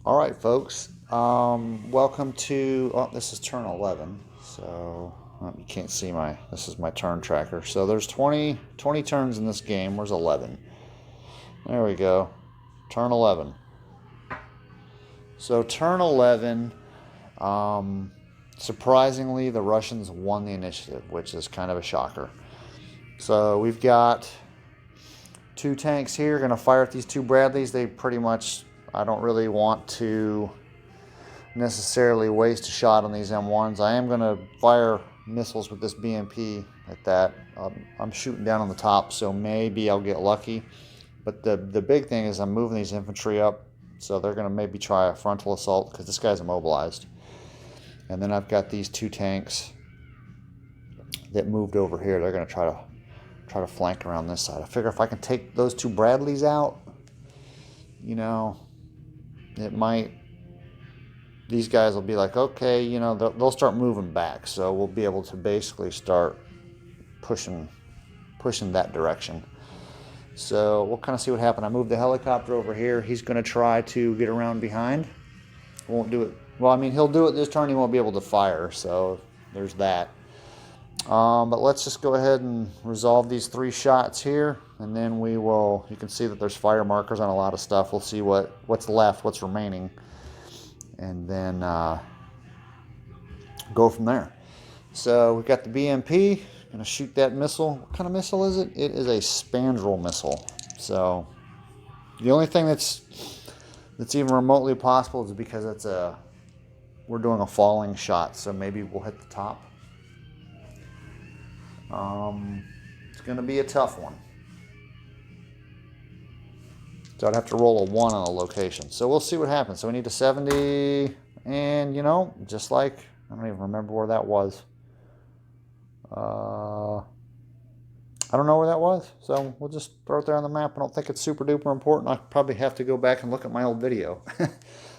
All right, folks. Welcome to. Oh, this is turn 11. So you can't see my. This is my turn tracker. So there's 20 turns in this game. Where's 11? There we go. Turn 11. So turn 11. Surprisingly, the Russians won the initiative, which is kind of a shocker. So we've got two tanks here. Going to fire at these two Bradleys. They pretty much. I don't really want to necessarily waste a shot on these M1s. I am going to fire missiles with this BMP at that. I'm shooting down on the top, so maybe I'll get lucky. But the big thing is I'm moving these infantry up, so they're going to maybe try a frontal assault because this guy's immobilized. And then I've got these two tanks that moved over here. They're going to try to flank around this side. I figure if I can take those two Bradleys out, it might. These guys will be like, okay, they'll start moving back. So we'll be able to basically start pushing that direction. So we'll kind of see what happens. I moved the helicopter over here. He's going to try to get around behind. Won't do it. Well, I mean, he'll do it this turn. He won't be able to fire. So there's that. But let's just go ahead and resolve these 3 shots here. And then we will, you can see that there's fire markers on a lot of stuff. We'll see what's left, what's remaining. And then go from there. So we've got the BMP. Going to shoot that missile. What kind of missile is it? It is a spandrel missile. So the only thing that's even remotely possible is because we're doing a falling shot. So maybe we'll hit the top. It's going to be a tough one. So I'd have to roll a 1 on a location. So we'll see what happens. So we need a 70. And, just like, I don't even remember where that was. I don't know where that was. So we'll just throw it there on the map. I don't think it's super duper important. I'll probably have to go back and look at my old video.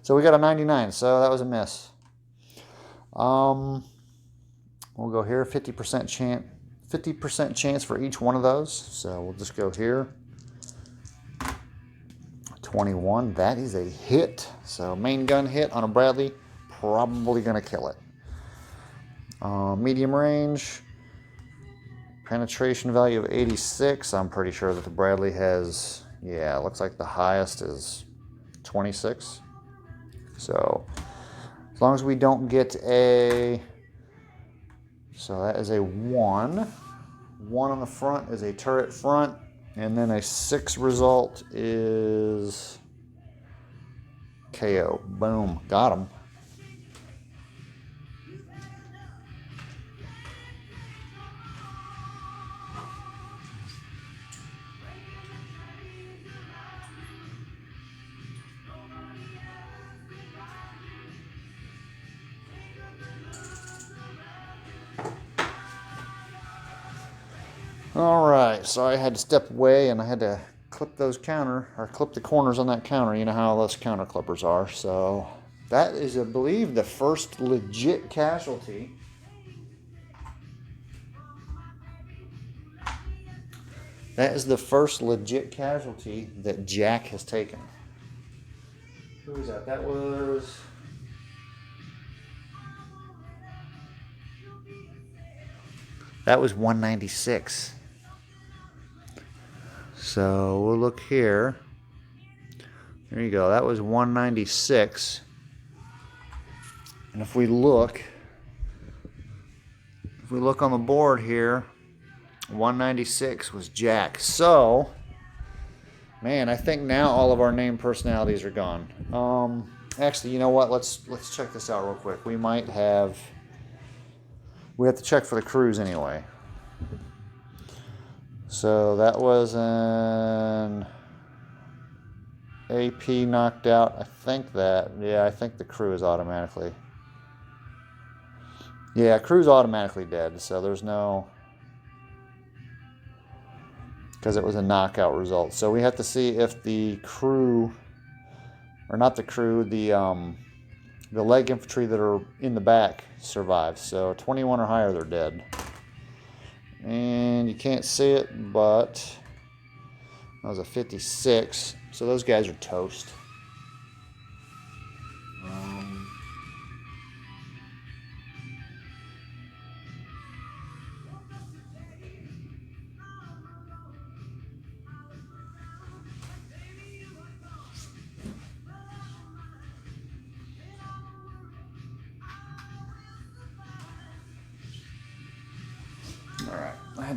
So we got a 99. So that was a miss. We'll go here. 50% chance. 50% chance for each one of those. So we'll just go here. 21. That is a hit. So main gun hit on a Bradley. Probably going to kill it. Medium range. Penetration value of 86. I'm pretty sure that the Bradley has, it looks like the highest is 26. So as long as we don't get so that is a 1. 1 on the front is a turret front. And then a 6 result is KO. Boom. Got him. All right, so I had to step away and I had to clip the corners on that counter. You know how those counter clippers are. So that is, I believe, the first legit casualty. That is the first legit casualty that Jack has taken. Who was that? That was 196. So we'll look here. There you go. That was 196. And if we look on the board here, 196 was Jack. So, man, I think now all of our named personalities are gone. Actually, you know what? Let's check this out real quick. We have to check for the crews anyway. So that was an AP knocked out. I think the crew is automatically. Yeah, crew's automatically dead. So there's no, because it was a knockout result. So we have to see if the crew, or not the crew, the leg infantry that are in the back survive. So 21 or higher, they're dead. And you can't see it, but that was a 56. So those guys are toast.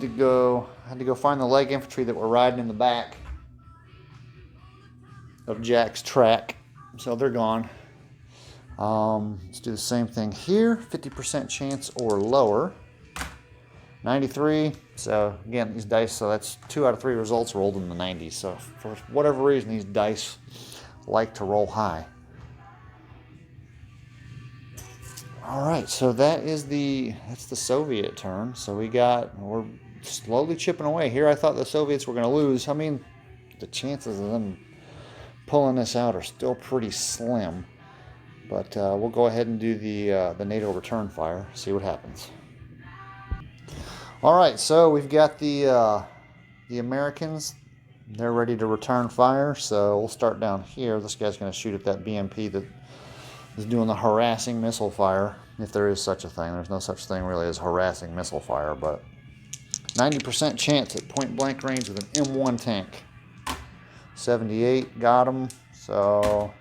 had to go find the leg infantry that were riding in the back of Jack's track. So they're gone. Let's do the same thing here. 50% chance or lower. 93. So again, these dice, so that's 2 out of 3 results rolled in the 90s. So for whatever reason, these dice like to roll high. All right, so that's the Soviet turn. So we're slowly chipping away here. I thought the Soviets were going to lose. I mean, the chances of them pulling this out are still pretty slim. But we'll go ahead and do the NATO return fire, see what happens. All right, so we've got the Americans. They're ready to return fire, so we'll start down here. This guy's going to shoot at that BMP that is doing the harassing missile fire, if there is such a thing. There's no such thing really as harassing missile fire, but 90% chance at point blank range with an M1 tank. 78, got him. So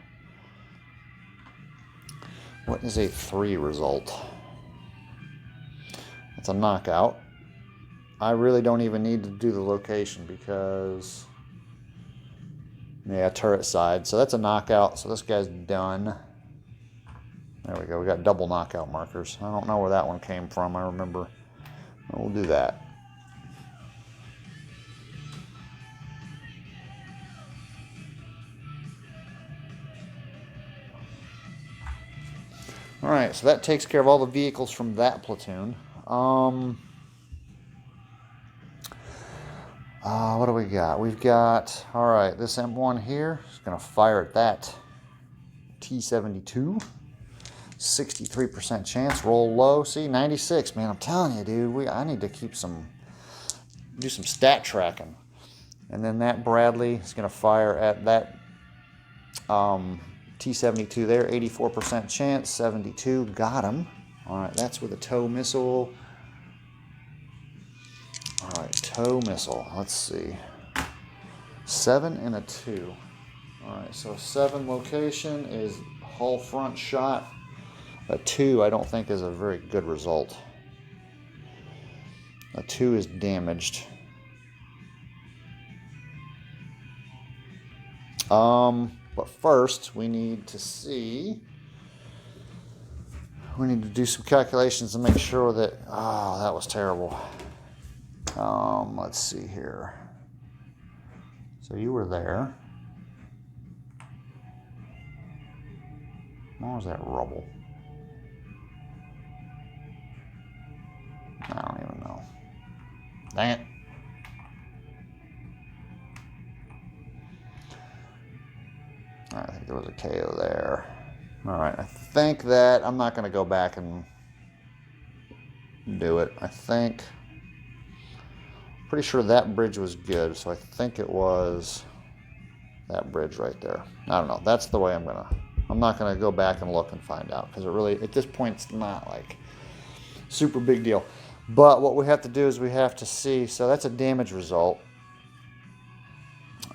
what is a 3 result? It's a knockout. I really don't even need to do the location because, yeah, turret side. So that's a knockout. So this guy's done. There we go. We got double knockout markers. I don't know where that one came from. I remember. We'll do that. All right, so that takes care of all the vehicles from that platoon. What do we got? We've got, all right, this M1 here is going to fire at that T-72. 63% chance, roll low. See, 96, man, I'm telling you, dude, I need to do some stat tracking. And then that Bradley is going to fire at that T-72 there, 84% chance, 72, got him. All right, that's with a tow missile. All right, tow missile, let's see. 7 and a 2. All right, so 7 location is hull front shot. A 2 I don't think is a very good result. A 2 is damaged. But first we need to do some calculations to make sure that, oh, that was terrible. Let's see here. So you were there. What was that rubble? I don't even know. Dang it. I think there was a KO there. All right, I think that I'm not going to go back and do it. Pretty sure that bridge was good, so I think it was that bridge right there. I don't know. That's the way I'm not going to go back and look and find out, because it really, at this point, it's not like super big deal. But what we have to do is we have to see, so that's a damage result.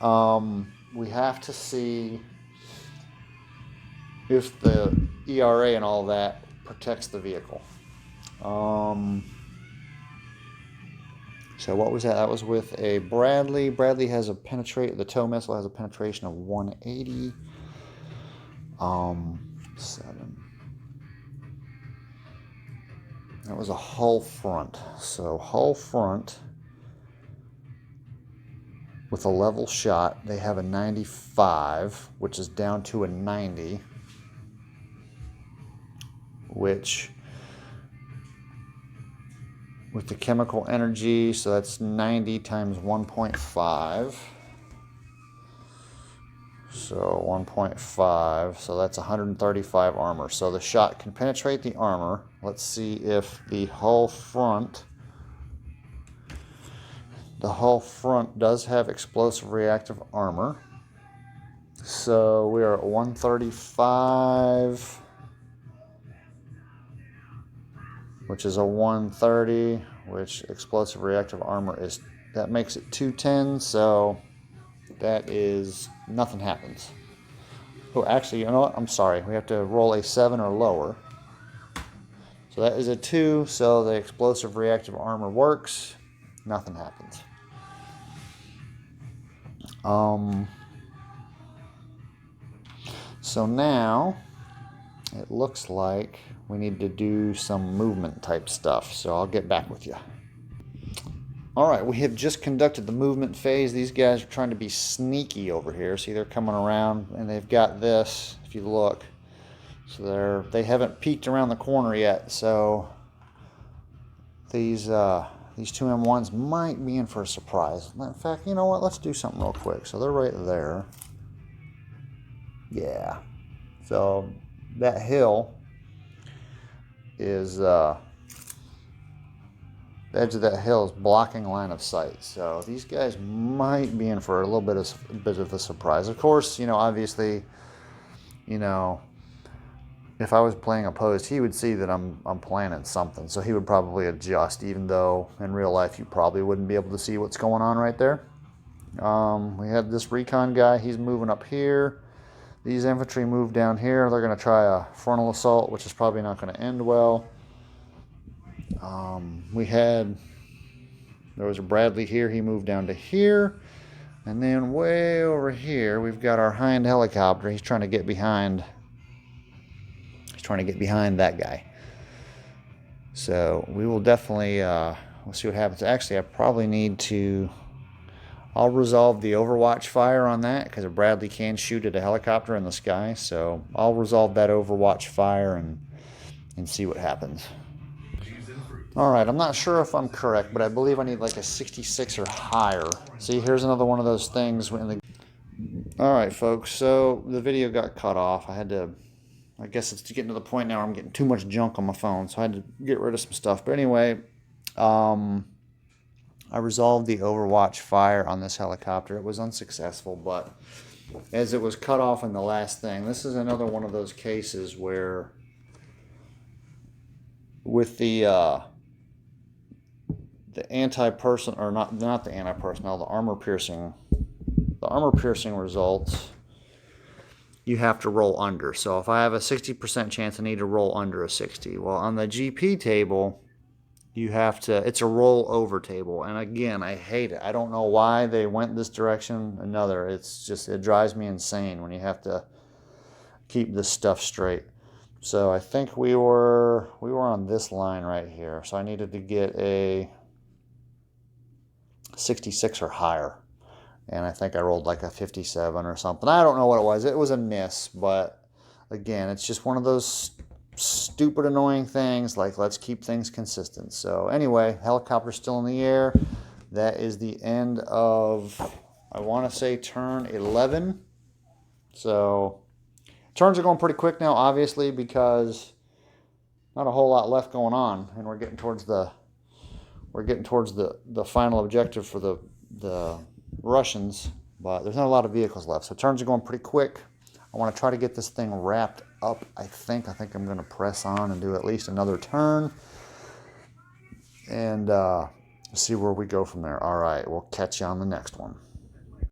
We have to see if the ERA and all that protects the vehicle. So what was that? That was with a Bradley. Bradley has the tow missile has a penetration of 180. 7. That was a hull front. So hull front with a level shot, they have a 95, which is down to a 90, which with the chemical energy, so that's 90 times 1.5. So 1.5, so that's 135 armor. So the shot can penetrate the armor. Let's see if the hull front does have explosive reactive armor. So we are at 135, which is a 130, which explosive reactive armor is, that makes it 210, so that is, nothing happens. Oh, actually, you know what? I'm sorry. We have to roll a 7 or lower. So that is a 2, so the explosive reactive armor works. nothing happens. So now it looks like we need to do some movement type stuff. So I'll get back with you. All right, we have just conducted the movement phase. These guys are trying to be sneaky over here. See, they're coming around and they've got this, if you look. So they haven't peeked around the corner yet. So these two M1s might be in for a surprise. In fact, you know what? Let's do something real quick. So they're right there. Yeah. So that hill is the edge of that hill is blocking line of sight. So these guys might be in for a little bit of a surprise. Of course, you know, obviously, you know, if I was playing opposed, he would see that I'm planning something. So he would probably adjust, even though in real life you probably wouldn't be able to see what's going on right there. We had this recon guy, he's moving up here. These infantry move down here. They're going to try a frontal assault, which is probably not going to end well. There was a Bradley here. He moved down to here. And then way over here, we've got our Hind helicopter. He's trying to get behind. He's trying to get behind that guy. So we will definitely, we'll see what happens. Actually, I probably need to... I'll resolve the overwatch fire on that because a Bradley can shoot at a helicopter in the sky. So I'll resolve that overwatch fire and see what happens. All right, I'm not sure if I'm correct, but I believe I need like a 66 or higher. See, here's another one of those things. All right, folks, so the video got cut off. I guess it's getting to the point now where I'm getting too much junk on my phone, so I had to get rid of some stuff. But anyway, I resolved the overwatch fire on this helicopter. It was unsuccessful, but as it was cut off in the last thing, this is another one of those cases where with the anti-personnel, or not the anti-personnel, the armor piercing results, you have to roll under. So if I have a 60% chance, I need to roll under a 60. Well, on the GP table, you have to, it's a roll over table. And again, I hate it. I don't know why they went this direction. It's just, it drives me insane when you have to keep this stuff straight. So I think we were on this line right here. So I needed to get a 66 or higher. And I think I rolled like a 57 or something. I don't know what it was. It was a miss, but again, it's just one of those stupid annoying things. Like, let's keep things consistent. So anyway, helicopter's still in the air. That is the end of, I want to say, turn 11. So turns are going pretty quick now, obviously, because not a whole lot left going on, and we're getting towards the final objective for the Russians, but there's not a lot of vehicles left. So turns are going pretty quick. I want to try to get this thing wrapped up. I think I'm going to press on and do at least another turn and see where we go from there. All right, we'll catch you on the next one.